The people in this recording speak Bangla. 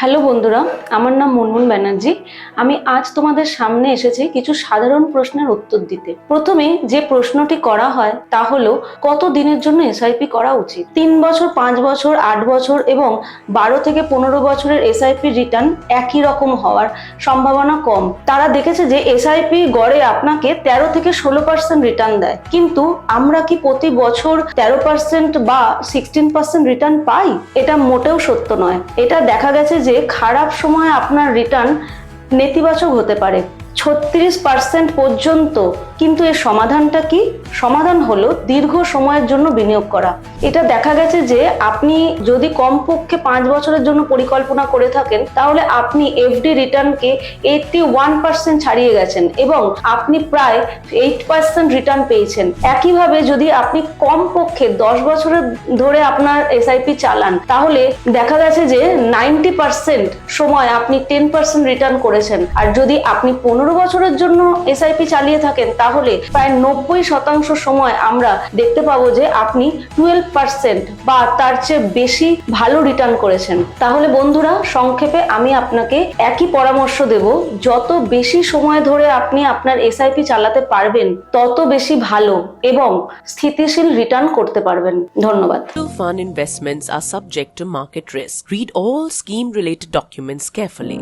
হ্যালো বন্ধুরা, আমার নাম মুনমুন ব্যানার্জি। আমি আজ তোমাদের সামনে এসেছি কিছু সাধারণ প্রশ্নের উত্তর দিতে। প্রথমে যে প্রশ্নটি করা হয় তা হলো, কত দিনের জন্য এসআইপি করা উচিত? 3 বছর, 5 বছর, 8 বছর এবং 12 থেকে 15 বছরের এসআইপি রিটার্ন একই রকম হওয়ার সম্ভাবনা কম। তারা দেখেছে যে এসআইপি গড়ে আপনাকে 13 থেকে 16% রিটার্ন দেয়, কিন্তু আমরা কি প্রতি বছর 13% বা 16% রিটার্ন পাই? এটা মোটেও সত্য নয়। এটা দেখা গেছে যে খারাপ সময় আপনার রিটার্ন নেতিবাচক হতে পারে 36% পর্যন্ত। কিন্তু এর সমাধানটা কি? সমাধান হলো দীর্ঘ সময়ের জন্য বিনিয়োগ করা। এটা দেখা গেছে যে আপনি যদি কমপক্ষে 5 বছরের জন্য পরিকল্পনা করে থাকেন, তাহলে আপনি এফডি রিটার্নকে 81% ছাড়িয়ে গেছেন এবং আপনি প্রায় 8% রিটার্ন পেয়েছেন। একইভাবে যদি আপনি কমপক্ষে 10 বছরের ধরে আপনার এসআইপি চালান, তাহলে দেখা গেছে যে 90% সময় আপনি 10% রিটার্ন করেছেন। আর যদি আপনি 15 বছরের জন্য এসআইপি চালিয়ে থাকেন, তাহলে প্রায় 90% সময় আমরা দেখতে পাবো যে আপনি 12% বা তার চেয়ে বেশি ভালো রিটার্ন করেছেন। তাহলে বন্ধুরা, সংক্ষেপে আমি আপনাকে একই পরামর্শ দেব, যত বেশি সময় ধরে আপনি আপনার এসআইপি চালাতে পারবেন, তত বেশি ভালো এবং স্থিতিশীল রিটার্ন করতে পারবেন। ধন্যবাদ। Mutual fund investments are subject to market risk. Read all scheme related documents carefully.